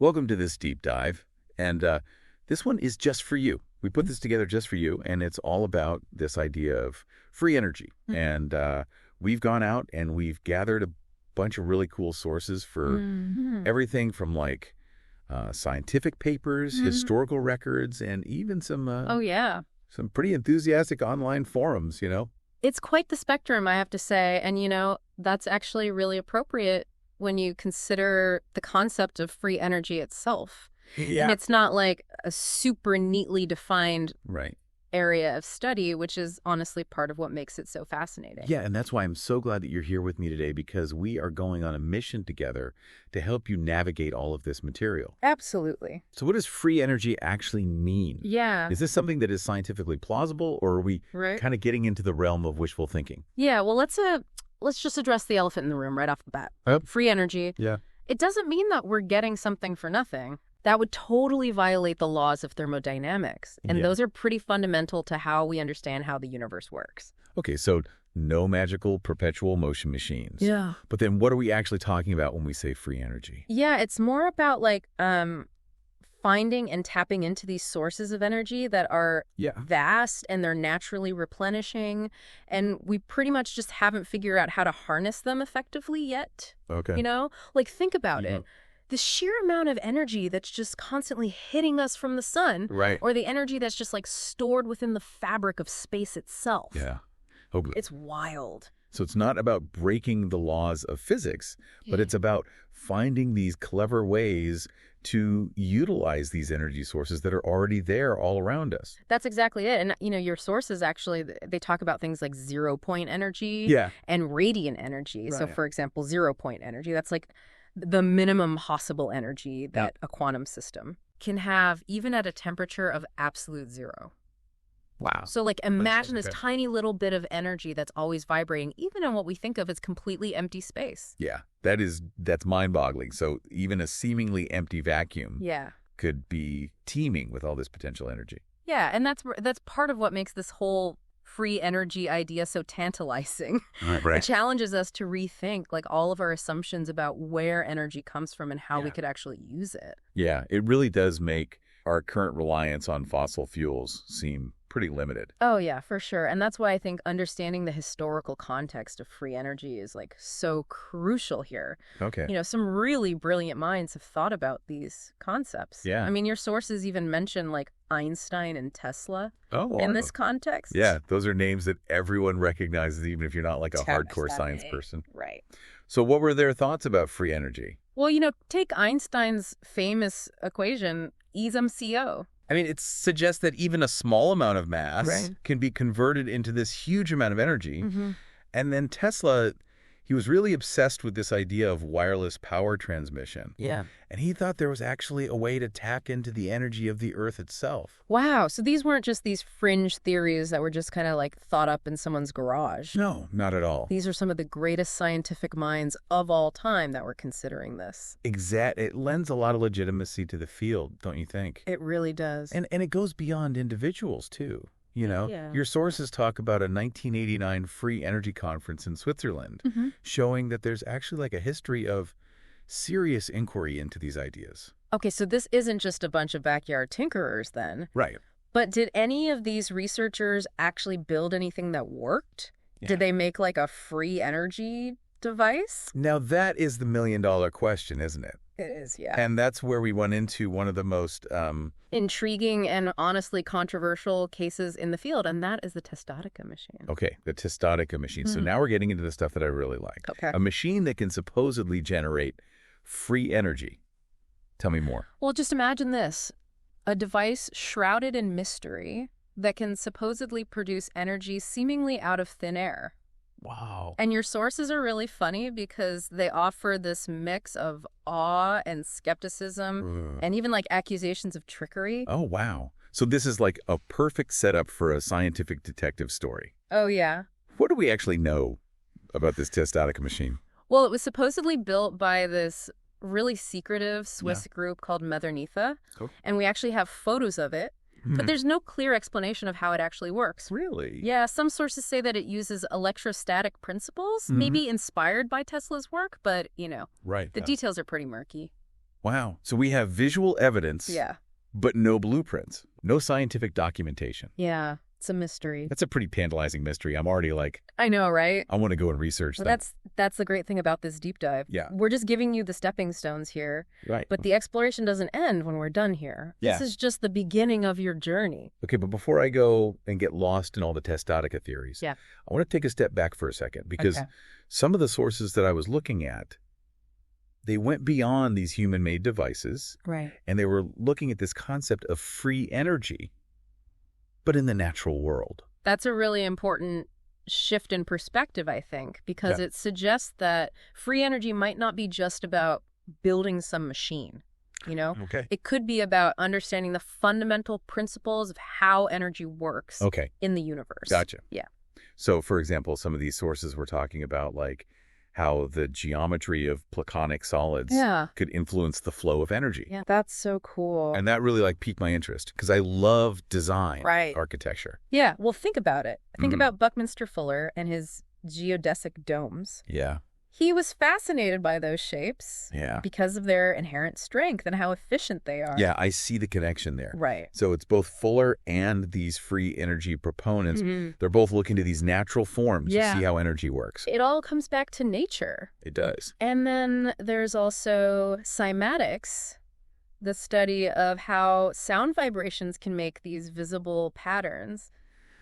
Welcome to this deep dive, and this one is just for you. We put this together just for you, and it's all about this idea of free energy. And we've gone out and we've gathered a bunch of really cool sources for everything from like scientific papers, historical records, and even some some pretty enthusiastic online forums, you know? It's quite the spectrum, I have to say. And, that's actually really appropriate when you consider the concept of free energy itself. Yeah. And it's not like a super neatly defined area of study, which is honestly part of what makes it so fascinating. Yeah, and that's why I'm so glad that you're here with me today, because we are going on a mission together to help you navigate all of this material. Absolutely. So what does free energy actually mean? Yeah. Is this something that is scientifically plausible, or are we kind of getting into the realm of wishful thinking? Yeah, well, let's just address the elephant in the room right off the bat. Yep. Free energy. Yeah. It doesn't mean that we're getting something for nothing. That would totally violate the laws of thermodynamics. And those are pretty fundamental to how we understand how the universe works. Okay, so no magical perpetual motion machines. Yeah. But then what are we actually talking about when we say free energy? Yeah, it's more about like finding and tapping into these sources of energy that are vast and they're naturally replenishing. And we pretty much just haven't figured out how to harness them effectively yet. Okay. Like think about it. The sheer amount of energy that's just constantly hitting us from the sun, or the energy that's just like stored within the fabric of space itself. Yeah. It's wild. So it's not about breaking the laws of physics, but it's about finding these clever ways to utilize these energy sources that are already there all around us. That's exactly it. And, your sources actually, they talk about things like 0-point energy and radiant energy. So, for example, 0-point energy, that's like the minimum possible energy that a quantum system can have, even at a temperature of absolute zero. Wow. So like imagine this tiny little bit of energy that's always vibrating, even in what we think of as completely empty space. Yeah, that's mind-boggling. So even a seemingly empty vacuum could be teeming with all this potential energy. Yeah, and that's part of what makes this whole free energy idea so tantalizing. It challenges us to rethink like all of our assumptions about where energy comes from and how we could actually use it. Yeah, it really does make our current reliance on fossil fuels seem pretty limited. Oh, yeah, for sure. And that's why I think understanding the historical context of free energy is like so crucial here. Okay. Some really brilliant minds have thought about these concepts. Yeah. I mean, your sources even mention like Einstein and Tesla in this context. Yeah, those are names that everyone recognizes, even if you're not like a hardcore science person. Right. So what were their thoughts about free energy? Well, take Einstein's famous equation, E=mc². I mean, it suggests that even a small amount of mass can be converted into this huge amount of energy. And then Tesla, he was really obsessed with this idea of wireless power transmission. Yeah. And he thought there was actually a way to tap into the energy of the Earth itself. Wow. So these weren't just these fringe theories that were just kind of like thought up in someone's garage. No, not at all. These are some of the greatest scientific minds of all time that were considering this. It lends a lot of legitimacy to the field, don't you think? It really does. And it goes beyond individuals, too. Your sources talk about a 1989 free energy conference in Switzerland, showing that there's actually like a history of serious inquiry into these ideas. Okay, so this isn't just a bunch of backyard tinkerers then. Right. But did any of these researchers actually build anything that worked? Yeah. Did they make like a free energy device? Now that is the million-dollar question, isn't it? It is, yeah. And that's where we went into one of the most intriguing and honestly controversial cases in the field, and that is the Testodica machine. Okay, the Testodica machine. So now we're getting into the stuff that I really like. Okay. A machine that can supposedly generate free energy. Tell me more. Well, just imagine this. A device shrouded in mystery that can supposedly produce energy seemingly out of thin air. Wow. And your sources are really funny because they offer this mix of awe and skepticism and even like accusations of trickery. Oh, wow. So this is like a perfect setup for a scientific detective story. Oh, yeah. What do we actually know about this Testodica machine? Well, it was supposedly built by this really secretive Swiss group called Methernetha. Cool. And we actually have photos of it. But there's no clear explanation of how it actually works. Really? Yeah, some sources say that it uses electrostatic principles, maybe inspired by Tesla's work, but, right. The details are pretty murky. Wow. So we have visual evidence, but no blueprints, no scientific documentation. Yeah. It's a mystery. That's a pretty tantalizing mystery. I'm already like... I know, right? I want to go and research that. That's the great thing about this deep dive. Yeah. We're just giving you the stepping stones here. Right. But the exploration doesn't end when we're done here. Yeah. This is just the beginning of your journey. Okay, but before I go and get lost in all the testotica theories, I want to take a step back for a second, because some of the sources that I was looking at, they went beyond these human-made devices. Right. And they were looking at this concept of free energy, but in the natural world. That's a really important shift in perspective, I think, because it suggests that free energy might not be just about building some machine, you know? Okay. It could be about understanding the fundamental principles of how energy works in the universe. Gotcha. Yeah. So, for example, some of these sources we're talking about, like how the geometry of platonic solids could influence the flow of energy. Yeah, that's so cool. And that really piqued my interest, because I love design, architecture. Yeah, well, think about it. Think about Buckminster Fuller and his geodesic domes. Yeah. He was fascinated by those shapes because of their inherent strength and how efficient they are. Yeah, I see the connection there. Right. So it's both Fuller and these free energy proponents. They're both looking to these natural forms to see how energy works. It all comes back to nature. It does. And then there's also cymatics, the study of how sound vibrations can make these visible patterns,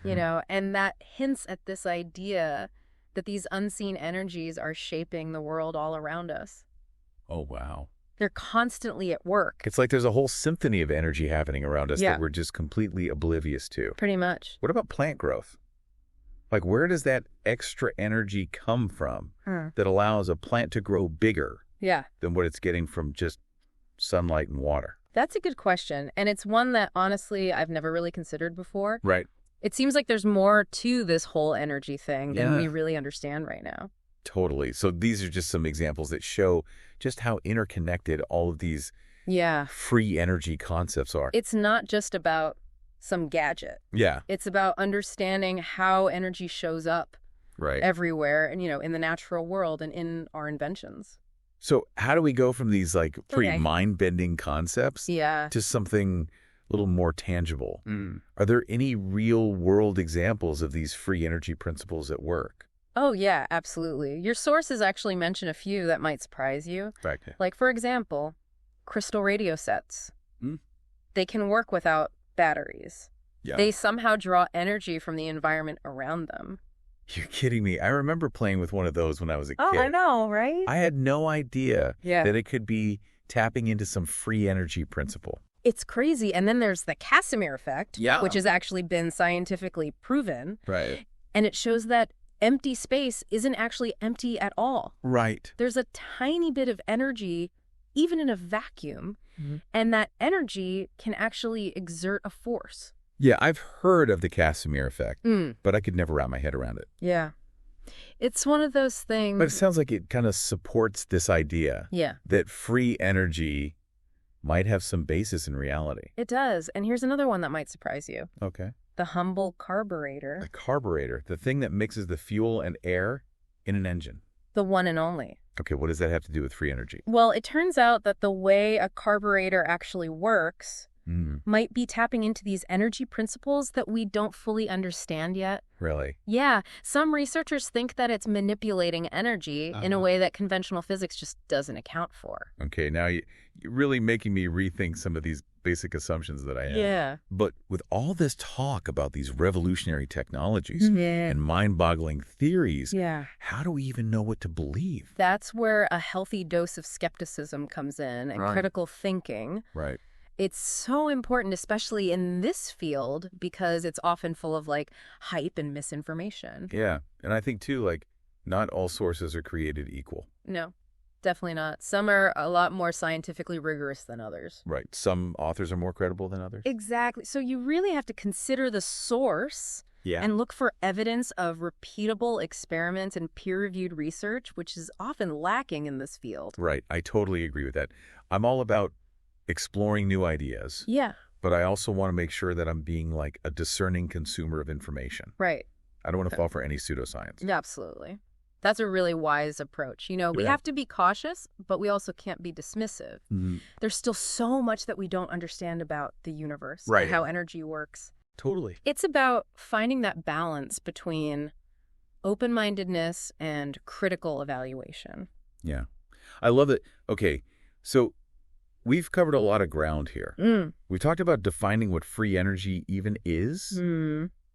you know, and that hints at this idea that these unseen energies are shaping the world all around us. Oh, wow. They're constantly at work. It's like there's a whole symphony of energy happening around us that we're just completely oblivious to. Pretty much. What about plant growth? Like, where does that extra energy come from that allows a plant to grow bigger than what it's getting from just sunlight and water? That's a good question. And it's one that, honestly, I've never really considered before. Right. It seems like there's more to this whole energy thing than we really understand right now. Totally. So these are just some examples that show just how interconnected all of these free energy concepts are. It's not just about some gadget. Yeah. It's about understanding how energy shows up everywhere and, you know, in the natural world and in our inventions. So how do we go from these pretty mind-bending concepts to something a little more tangible? Are there any real-world examples of these free energy principles at work? Oh, yeah, absolutely. Your sources actually mention a few that might surprise you. Right. Like, for example, crystal radio sets. They can work without batteries. Yeah. They somehow draw energy from the environment around them. You're kidding me. I remember playing with one of those when I was a kid. Oh, I know, right? I had no idea that it could be tapping into some free energy principle. It's crazy. And then there's the Casimir effect, which has actually been scientifically proven. Right. And it shows that empty space isn't actually empty at all. Right. There's a tiny bit of energy, even in a vacuum, and that energy can actually exert a force. Yeah, I've heard of the Casimir effect, but I could never wrap my head around it. Yeah. It's one of those things. But it sounds like it kind of supports this idea that free energy might have some basis in reality. It does. And here's another one that might surprise you. Okay. The Humble carburetor. The carburetor, the thing that mixes the fuel and air in an engine. The one and only. Okay, what does that have to do with free energy? Well, it turns out that the way a carburetor actually works might be tapping into these energy principles that we don't fully understand yet. Really? Yeah. Some researchers think that it's manipulating energy in a way that conventional physics just doesn't account for. Okay, now you're really making me rethink some of these basic assumptions that I had. Yeah. But with all this talk about these revolutionary technologies and mind-boggling theories, how do we even know what to believe? That's where a healthy dose of skepticism comes in and critical thinking. Right. It's so important, especially in this field, because it's often full of hype and misinformation. Yeah. And I think too, not all sources are created equal. No, definitely not. Some are a lot more scientifically rigorous than others. Right. Some authors are more credible than others. Exactly. So you really have to consider the source and look for evidence of repeatable experiments and peer-reviewed research, which is often lacking in this field. Right. I totally agree with that. I'm all about exploring new ideas. Yeah. But I also want to make sure that I'm being a discerning consumer of information. Right. I don't want to fall for any pseudoscience. Yeah, absolutely. That's a really wise approach. We have to be cautious, but we also can't be dismissive. There's still so much that we don't understand about the universe, and how energy works. Totally. It's about finding that balance between open-mindedness and critical evaluation. Yeah. I love it. Okay, so we've covered a lot of ground here. We talked about defining what free energy even is.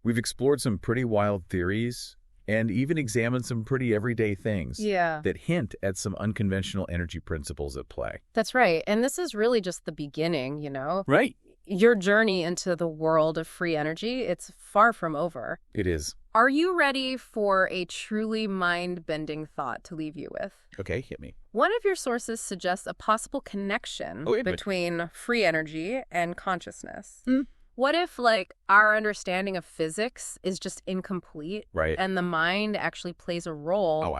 We've explored some pretty wild theories and even examined some pretty everyday things that hint at some unconventional energy principles at play. That's right. And this is really just the beginning, Right. Your journey into the world of free energy, it's far from over. It is. Are you ready for a truly mind-bending thought to leave you with? Okay, hit me. One of your sources suggests a possible connection between free energy and consciousness. What if, our understanding of physics is just incomplete, and the mind actually plays a role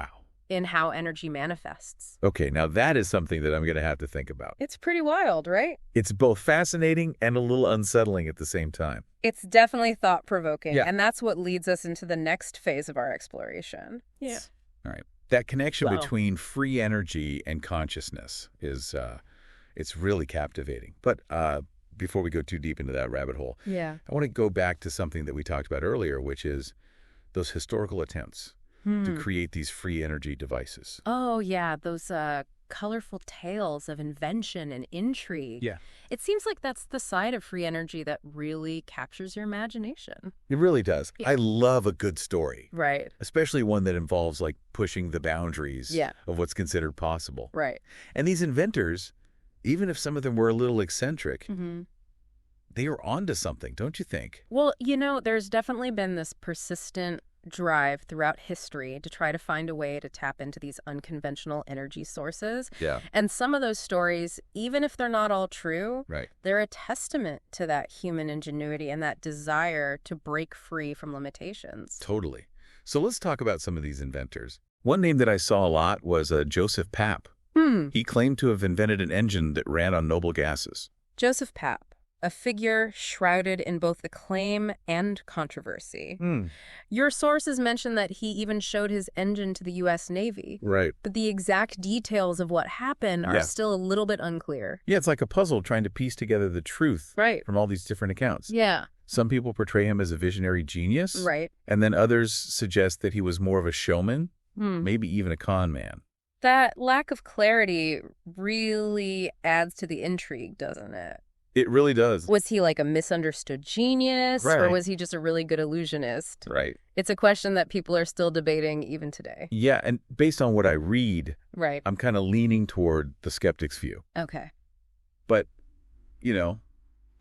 in how energy manifests? Okay, now that is something that I'm going to have to think about. It's pretty wild, right? It's both fascinating and a little unsettling at the same time. It's definitely thought-provoking, and that's what leads us into the next phase of our exploration. Yeah. All right. That connection between free energy and consciousness is, it's really captivating. But before we go too deep into that rabbit hole, I want to go back to something that we talked about earlier, which is those historical attempts to create these free energy devices. Oh, yeah, those colorful tales of invention and intrigue. Yeah. It seems like that's the side of free energy that really captures your imagination. It really does. Yeah. I love a good story. Right. Especially one that involves, pushing the boundaries of what's considered possible. Right. And these inventors, even if some of them were a little eccentric, they are onto something, don't you think? Well, there's definitely been this persistent drive throughout history to try to find a way to tap into these unconventional energy sources. Yeah. And some of those stories, even if they're not all true, they're a testament to that human ingenuity and that desire to break free from limitations. Totally. So let's talk about some of these inventors. One name that I saw a lot was Joseph Papp. He claimed to have invented an engine that ran on noble gases. Joseph Papp, a figure shrouded in both acclaim and controversy. Your sources mention that he even showed his engine to the U.S. Navy. Right. But the exact details of what happened are still a little bit unclear. Yeah, it's like a puzzle trying to piece together the truth from all these different accounts. Yeah. Some people portray him as a visionary genius. Right. And then others suggest that he was more of a showman, maybe even a con man. That lack of clarity really adds to the intrigue, doesn't it? It really does. Was he a misunderstood genius, or was he just a really good illusionist? Right. It's a question that people are still debating even today. Yeah, and based on what I read, I'm kind of leaning toward the skeptic's view. Okay. But,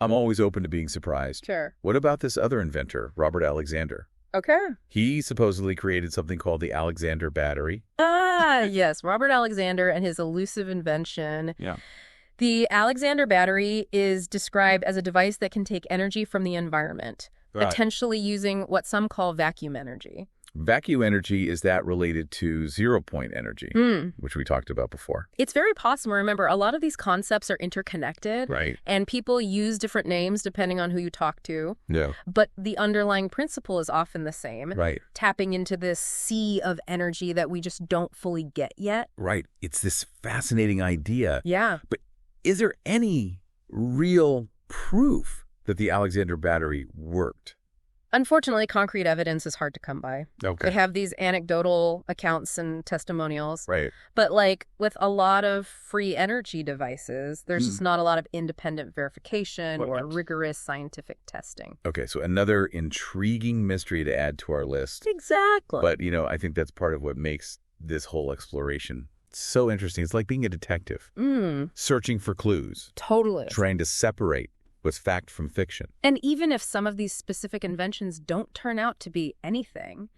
I'm always open to being surprised. Sure. What about this other inventor, Robert Alexander? Okay. He supposedly created something called the Alexander battery. Ah, yes. Robert Alexander and his elusive invention. Yeah. The Alexander battery is described as a device that can take energy from the environment, potentially using what some call vacuum energy. Vacuum energy, is that related to zero-point energy, which we talked about before? It's very possible. Remember, a lot of these concepts are interconnected, and people use different names depending on who you talk to. Yeah. But the underlying principle is often the same. Right. Tapping into this sea of energy that we just don't fully get yet. Right. It's this fascinating idea. Yeah. But is there any real proof that the Alexander battery worked? Unfortunately, concrete evidence is hard to come by. Okay. They have these anecdotal accounts and testimonials. Right. But with a lot of free energy devices, there's just not a lot of independent verification or rigorous scientific testing. Okay, so another intriguing mystery to add to our list. Exactly. But, I think that's part of what makes this whole exploration so interesting. It's like being a detective, searching for clues. Totally. Trying to separate what's fact from fiction. And even if some of these specific inventions don't turn out to be anything,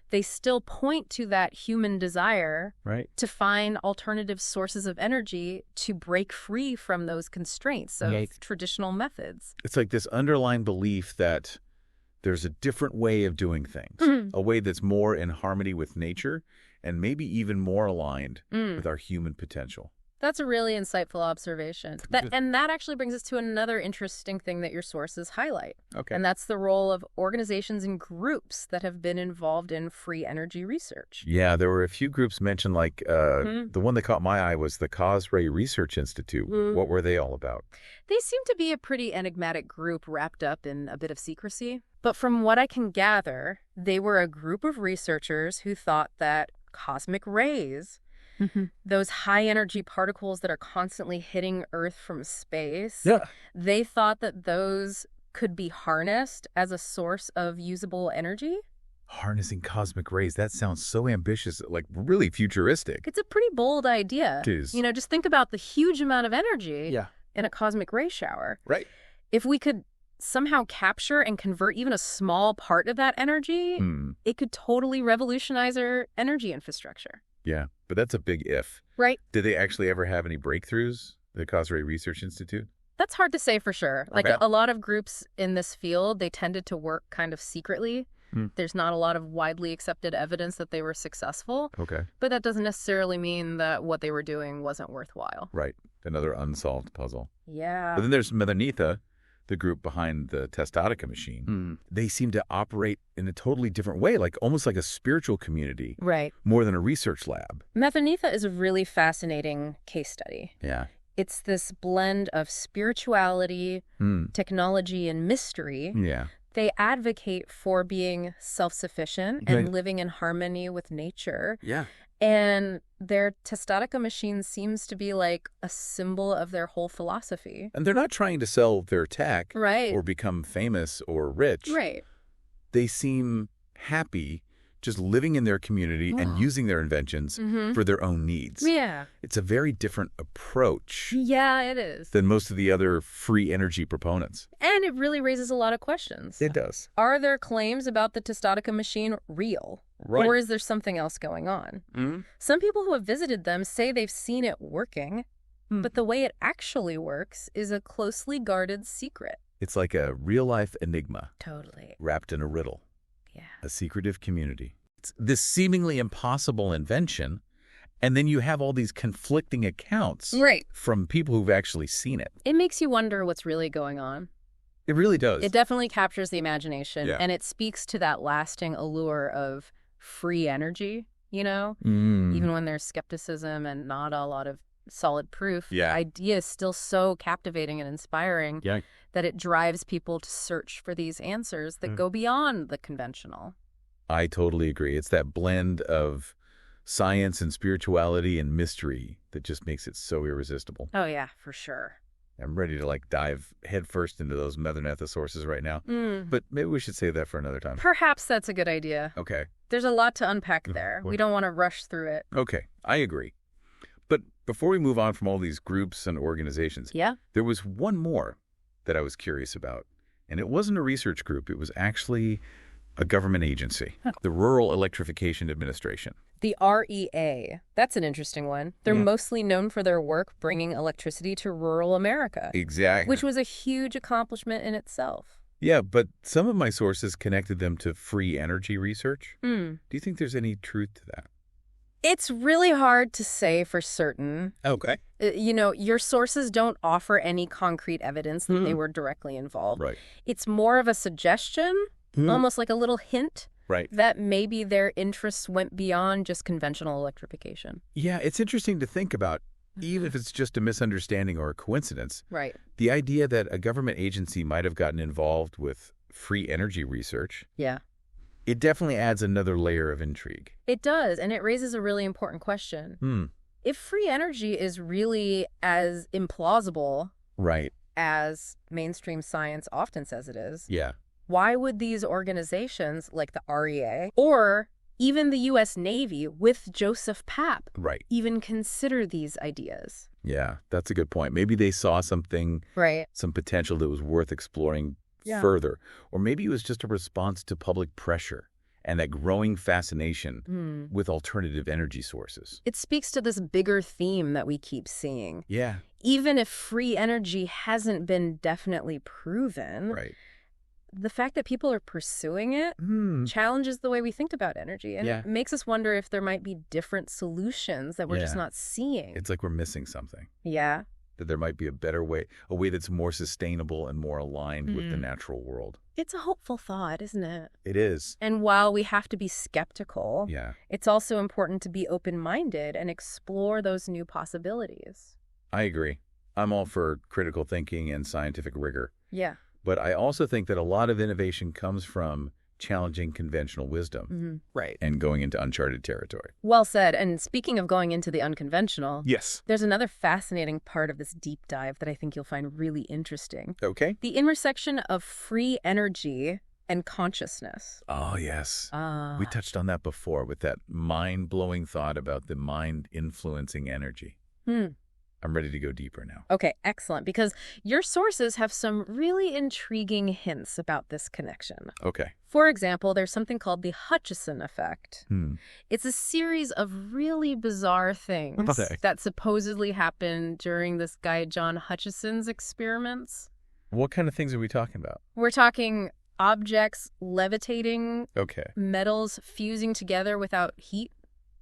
they still point to that human desire to find alternative sources of energy to break free from those constraints of traditional methods. It's like this underlying belief that there's a different way of doing things, a way that's more in harmony with nature and maybe even more aligned with our human potential. That's a really insightful observation. And that actually brings us to another interesting thing that your sources highlight. Okay. And that's the role of organizations and groups that have been involved in free energy research. Yeah, there were a few groups mentioned, like the one that caught my eye was the Causeway Research Institute. What were they all about? They seem to be a pretty enigmatic group wrapped up in a bit of secrecy. But from what I can gather, they were a group of researchers who thought that cosmic rays, those high-energy particles that are constantly hitting Earth from space, they thought that those could be harnessed as a source of usable energy. Harnessing cosmic rays, that sounds so ambitious, like really futuristic. It's a pretty bold idea. It is. You know, just think about the huge amount of energy in a cosmic ray shower. Right. If we could somehow capture and convert even a small part of that energy, it could totally revolutionize our energy infrastructure. Yeah, but that's a big if. Right. Did they actually ever have any breakthroughs, the Causeway Research Institute? That's hard to say for sure. Like a lot of groups in this field, they tended to work kind of secretly. There's not a lot of widely accepted evidence that they were successful. Okay. But that doesn't necessarily mean that what they were doing wasn't worthwhile. Right. Another unsolved puzzle. Yeah. But then there's Methanetha, the group behind the Testautica machine. They seem to operate in a totally different way, like almost like a spiritual community. Right. More than a research lab. Methanetha is a really fascinating case study. Yeah. It's this blend of spirituality, technology, and mystery. Yeah. They advocate for being self-sufficient and living in harmony with nature. Yeah. And their Testautica machine seems to be like a symbol of their whole philosophy. And they're not trying to sell their tech or become famous or rich. Right. They seem happy just living in their community and using their inventions for their own needs. Yeah. It's a very different approach. Yeah, it is. Than most of the other free energy proponents. And it really raises a lot of questions. It does. Are their claims about the Testautica machine real? Right. Or is there something else going on? Some people who have visited them say they've seen it working, but the way it actually works is a closely guarded secret. It's like a real-life enigma. Totally. Wrapped in a riddle. Yeah. A secretive community. It's this seemingly impossible invention, and then you have all these conflicting accounts from people who've actually seen it. It makes you wonder what's really going on. It really does. It definitely captures the imagination, and it speaks to that lasting allure of free energy, you know? Even when there's skepticism and not a lot of solid proof, the idea is still so captivating and inspiring that it drives people to search for these answers that go beyond the conventional. I totally agree. It's that blend of science and spirituality and mystery that just makes it so irresistible. Oh, yeah, for sure. I'm ready to dive headfirst into those Methanetha sources right now. But maybe we should save that for another time. Perhaps that's a good idea. Okay. There's a lot to unpack there. We don't want to rush through it. Okay, I agree. But before we move on from all these groups and organizations, there was one more that I was curious about. And it wasn't a research group. It was actually a government agency, the Rural Electrification Administration. The REA. That's an interesting one. They're mostly known for their work bringing electricity to rural America. Exactly. Which was a huge accomplishment in itself. Yeah, but some of my sources connected them to free energy research. Do you think there's any truth to that? It's really hard to say for certain. Okay. You know, your sources don't offer any concrete evidence that they were directly involved. Right. It's more of a suggestion, almost like a little hint. Right. That maybe their interests went beyond just conventional electrification. Yeah, it's interesting to think about, even if it's just a misunderstanding or a coincidence. Right. The idea that a government agency might have gotten involved with free energy research. Yeah. It definitely adds another layer of intrigue. It does, and it raises a really important question. If free energy is really as implausible as mainstream science often says it is, why would these organizations like the REA or even the U.S. Navy with Joseph Papp even consider these ideas? Yeah, that's a good point. Maybe they saw something, some potential that was worth exploring further. Or maybe it was just a response to public pressure and that growing fascination with alternative energy sources. It speaks to this bigger theme that we keep seeing. Yeah. Even if free energy hasn't been definitely proven, the fact that people are pursuing it challenges the way we think about energy. And it makes us wonder if there might be different solutions that we're just not seeing. It's like we're missing something. Yeah. That there might be a better way, a way that's more sustainable and more aligned with the natural world. It's a hopeful thought, isn't it? It is. And while we have to be skeptical, it's also important to be open-minded and explore those new possibilities. I agree. I'm all for critical thinking and scientific rigor. Yeah. But I also think that a lot of innovation comes from challenging conventional wisdom. Right. And going into uncharted territory. Well said. And speaking of going into the unconventional, yes, there's another fascinating part of this deep dive that I think you'll find really interesting. Okay. The intersection of free energy and consciousness. Oh, yes. We touched on that before with that mind-blowing thought about the mind influencing energy. I'm ready to go deeper now. Okay, excellent. Because your sources have some really intriguing hints about this connection. Okay. For example, there's something called the Hutchison effect. It's a series of really bizarre things that supposedly happened during this guy John Hutchison's experiments. What kind of things are we talking about? We're talking objects levitating, okay, metals fusing together without heat.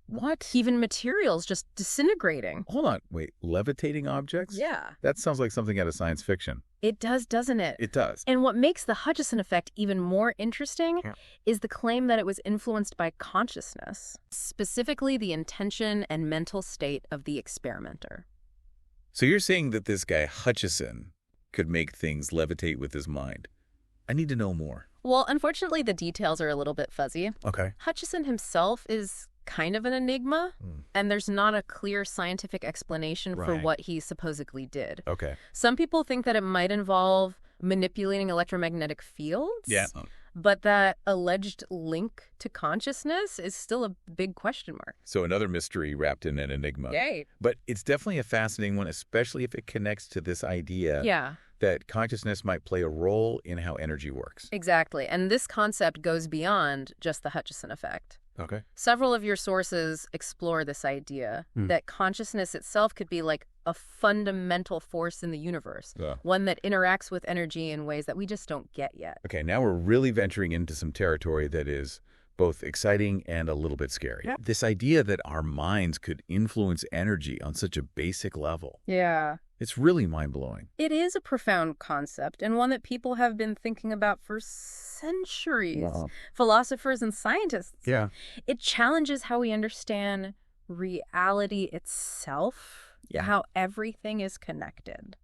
What? Even materials just disintegrating. Hold on. Wait, levitating objects? Yeah. That sounds like something out of science fiction. It does, doesn't it? It does. And what makes the Hutchison effect even more interesting is the claim that it was influenced by consciousness, specifically the intention and mental state of the experimenter. So you're saying that this guy Hutchison could make things levitate with his mind. I need to know more. Well, unfortunately, the details are a little bit fuzzy. Okay. Hutchison himself is kind of an enigma, and there's not a clear scientific explanation for what he supposedly did. Okay. Some people think that it might involve manipulating electromagnetic fields. Yeah. But that alleged link to consciousness is still a big question mark. So another mystery wrapped in an enigma. Yay. But it's definitely a fascinating one, especially if it connects to this idea that consciousness might play a role in how energy works. Exactly. And this concept goes beyond just the Hutchison effect. Okay. Several of your sources explore this idea that consciousness itself could be like a fundamental force in the universe, one that interacts with energy in ways that we just don't get yet. Okay, now we're really venturing into some territory that is both exciting and a little bit scary. Yep. This idea that our minds could influence energy on such a basic level. Yeah. It's really mind-blowing. It is a profound concept and one that people have been thinking about for centuries. Wow. Philosophers and scientists. Yeah. It challenges how we understand reality itself, how everything is connected.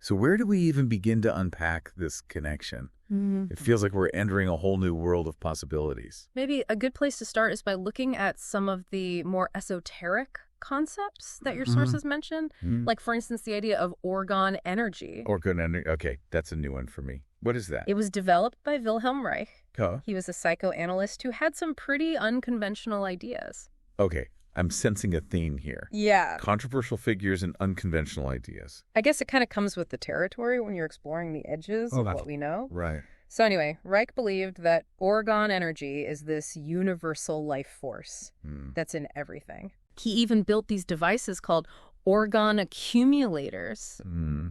So where do we even begin to unpack this connection? It feels like we're entering a whole new world of possibilities. Maybe a good place to start is by looking at some of the more esoteric concepts that your sources mention. Like, for instance, the idea of orgone energy. Orgone energy. Okay, that's a new one for me. What is that? It was developed by Wilhelm Reich. Oh. He was a psychoanalyst who had some pretty unconventional ideas. Okay, I'm sensing a theme here. Yeah. Controversial figures and unconventional ideas. I guess it kind of comes with the territory when you're exploring the edges of what we know. Right. So anyway, Reich believed that orgone energy is this universal life force that's in everything. He even built these devices called orgone accumulators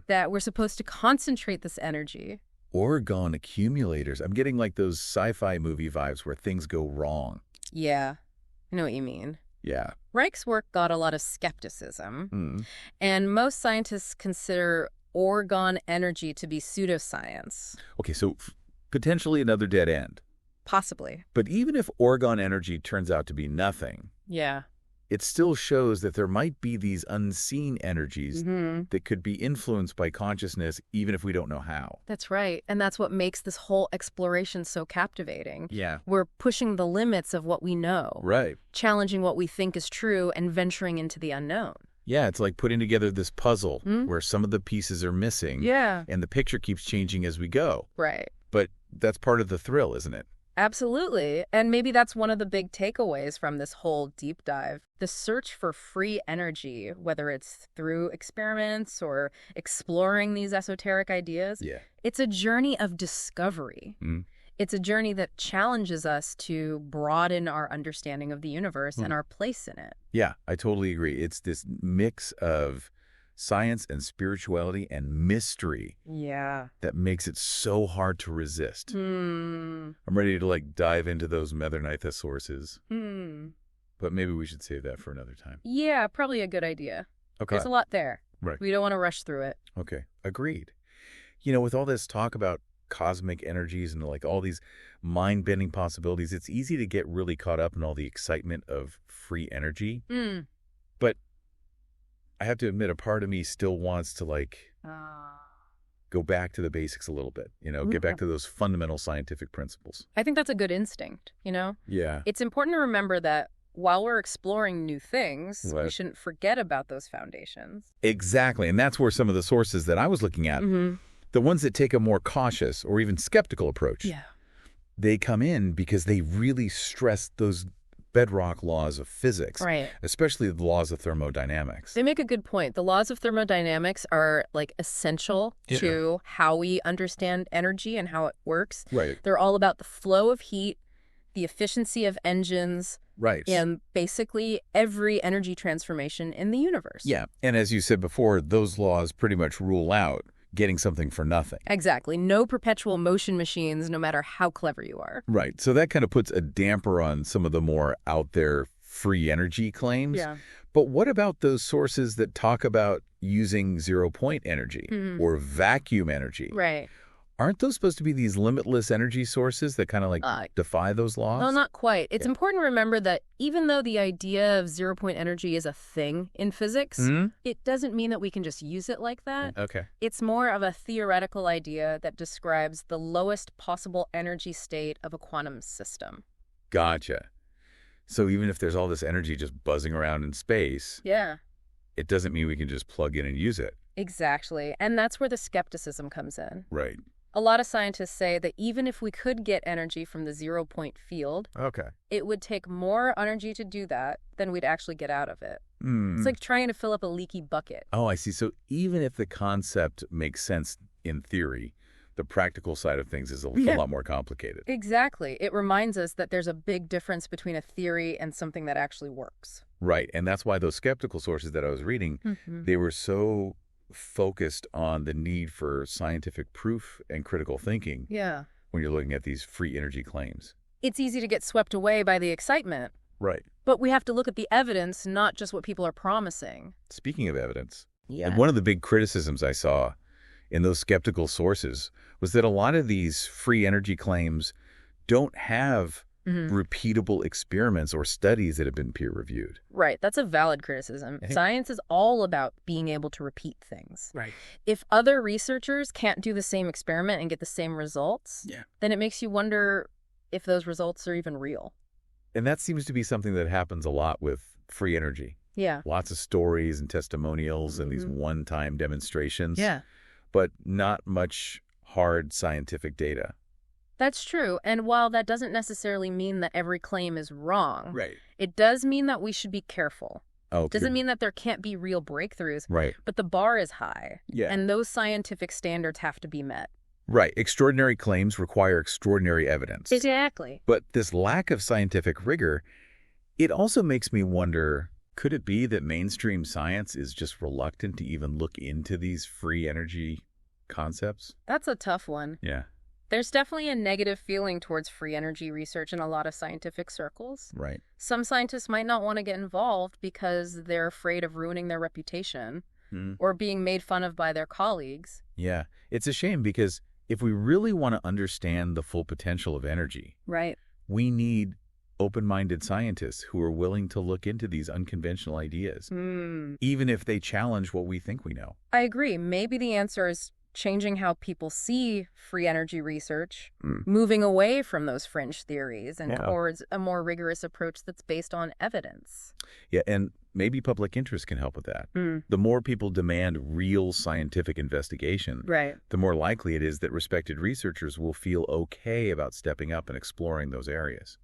that were supposed to concentrate this energy. Orgone accumulators. I'm getting like those sci-fi movie vibes where things go wrong. Yeah, I know what you mean. Yeah. Reich's work got a lot of skepticism, and most scientists consider orgone energy to be pseudoscience. Okay, so potentially another dead end. Possibly. But even if orgone energy turns out to be nothing, it still shows that there might be these unseen energies that could be influenced by consciousness, even if we don't know how. That's right. And that's what makes this whole exploration so captivating. Yeah. We're pushing the limits of what we know. Right. Challenging what we think is true and venturing into the unknown. Yeah, it's like putting together this puzzle where some of the pieces are missing. Yeah. And the picture keeps changing as we go. Right. But that's part of the thrill, isn't it? Absolutely. And maybe that's one of the big takeaways from this whole deep dive. The search for free energy, whether it's through experiments or exploring these esoteric ideas, it's a journey of discovery. It's a journey that challenges us to broaden our understanding of the universe and our place in it. Yeah, I totally agree. It's this mix of science and spirituality and mystery. Yeah. That makes it so hard to resist. I'm ready to dive into those Methernitha sources. But maybe we should save that for another time. Yeah, probably a good idea. Okay. There's a lot there. Right. We don't want to rush through it. Okay. Agreed. With all this talk about cosmic energies and all these mind-bending possibilities, it's easy to get really caught up in all the excitement of free energy. But I have to admit, a part of me still wants to go back to the basics a little bit, get back to those fundamental scientific principles. I think that's a good instinct, Yeah. It's important to remember that while we're exploring new things, Right. we shouldn't forget about those foundations. Exactly. And that's where some of the sources that I was looking at, the ones that take a more cautious or even skeptical approach, they come in because they really stress those bedrock laws of physics, right? Especially the laws of thermodynamics. They make a good point. The laws of thermodynamics are essential to how we understand energy and how it works. Right. They're all about the flow of heat, the efficiency of engines, right, and basically every energy transformation in the universe. Yeah. And as you said before, those laws pretty much rule out getting something for nothing. Exactly. No perpetual motion machines, no matter how clever you are. Right. So that kind of puts a damper on some of the more out there free energy claims. Yeah. But what about those sources that talk about using zero-point energy or vacuum energy? Right. Aren't those supposed to be these limitless energy sources that kind of defy those laws? No, not quite. It's important to remember that even though the idea of zero-point energy is a thing in physics, it doesn't mean that we can just use it like that. Okay. It's more of a theoretical idea that describes the lowest possible energy state of a quantum system. Gotcha. So even if there's all this energy just buzzing around in space, it doesn't mean we can just plug in and use it. Exactly. And that's where the skepticism comes in. Right. A lot of scientists say that even if we could get energy from the zero-point field, it would take more energy to do that than we'd actually get out of it. It's like trying to fill up a leaky bucket. Oh, I see. So even if the concept makes sense in theory, the practical side of things is a lot more complicated. Exactly. It reminds us that there's a big difference between a theory and something that actually works. Right. And that's why those skeptical sources that I was reading, they were so focused on the need for scientific proof and critical thinking when you're looking at these free energy claims. It's easy to get swept away by the excitement. Right. But we have to look at the evidence, not just what people are promising. Speaking of evidence, and one of the big criticisms I saw in those skeptical sources was that a lot of these free energy claims don't have repeatable experiments or studies that have been peer-reviewed. Right. That's a valid criticism. Science is all about being able to repeat things. Right. If other researchers can't do the same experiment and get the same results, then it makes you wonder if those results are even real. And that seems to be something that happens a lot with free energy. Yeah. Lots of stories and testimonials and these one-time demonstrations. Yeah. But not much hard scientific data. That's true. And while that doesn't necessarily mean that every claim is wrong, right, it does mean that we should be careful. Oh, doesn't mean that there can't be real breakthroughs. Right. But the bar is high. Yeah. And those scientific standards have to be met. Right. Extraordinary claims require extraordinary evidence. Exactly. But this lack of scientific rigor, it also makes me wonder, could it be that mainstream science is just reluctant to even look into these free energy concepts? That's a tough one. Yeah. There's definitely a negative feeling towards free energy research in a lot of scientific circles. Right. Some scientists might not want to get involved because they're afraid of ruining their reputation or being made fun of by their colleagues. Yeah. It's a shame because if we really want to understand the full potential of energy, right, we need open-minded scientists who are willing to look into these unconventional ideas, even if they challenge what we think we know. I agree. Maybe the answer is changing how people see free energy research, moving away from those fringe theories and towards a more rigorous approach that's based on evidence. Yeah, and maybe public interest can help with that. The more people demand real scientific investigation, right, the more likely it is that respected researchers will feel okay about stepping up and exploring those areas.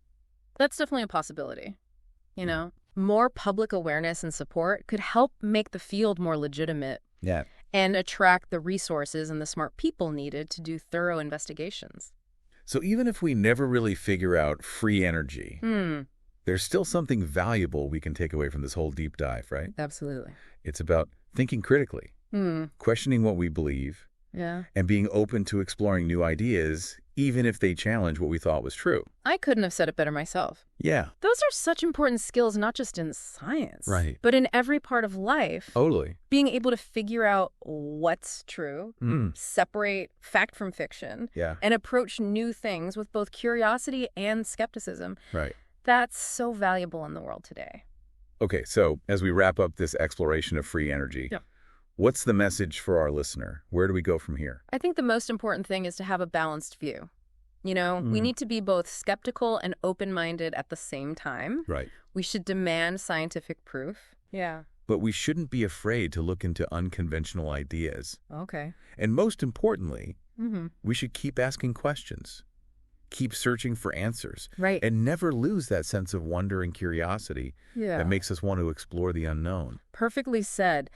That's definitely a possibility. You know, more public awareness and support could help make the field more legitimate. Yeah. And attract the resources and the smart people needed to do thorough investigations. So even if we never really figure out free energy, there's still something valuable we can take away from this whole deep dive, right? Absolutely. It's about thinking critically, questioning what we believe, and being open to exploring new ideas, even if they challenge what we thought was true. I couldn't have said it better myself. Yeah. Those are such important skills, not just in science, right, but in every part of life. Totally. Being able to figure out what's true, separate fact from fiction, and approach new things with both curiosity and skepticism. Right. That's so valuable in the world today. Okay, so as we wrap up this exploration of free energy, what's the message for our listener? Where do we go from here? I think the most important thing is to have a balanced view. You know, we need to be both skeptical and open-minded at the same time. Right. We should demand scientific proof. Yeah. But we shouldn't be afraid to look into unconventional ideas. Okay. And most importantly, we should keep asking questions, keep searching for answers, and never lose that sense of wonder and curiosity that makes us want to explore the unknown. Perfectly said.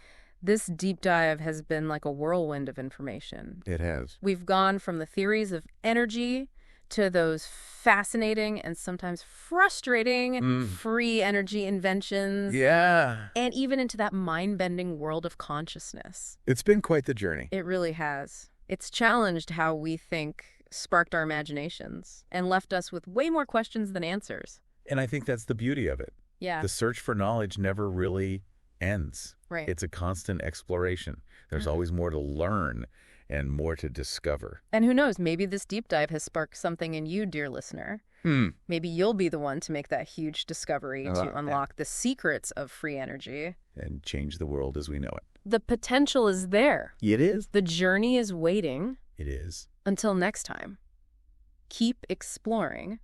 This deep dive has been like a whirlwind of information. It has. We've gone from the theories of energy to those fascinating and sometimes frustrating free energy inventions. Yeah. And even into that mind-bending world of consciousness. It's been quite the journey. It really has. It's challenged how we think, sparked our imaginations, and left us with way more questions than answers. And I think that's the beauty of it. Yeah. The search for knowledge never really ends. Right. It's a constant exploration. There's always more to learn and more to discover. And who knows, maybe this deep dive has sparked something in you, dear listener. Maybe you'll be the one to make that huge discovery to unlock the secrets of free energy. And change the world as we know it. The potential is there. It is. The journey is waiting. It is. Until next time, keep exploring,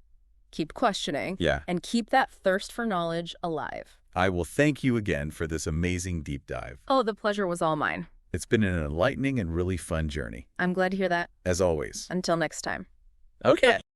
keep questioning, and keep that thirst for knowledge alive. I will thank you again for this amazing deep dive. Oh, the pleasure was all mine. It's been an enlightening and really fun journey. I'm glad to hear that. As always. Until next time. Okay.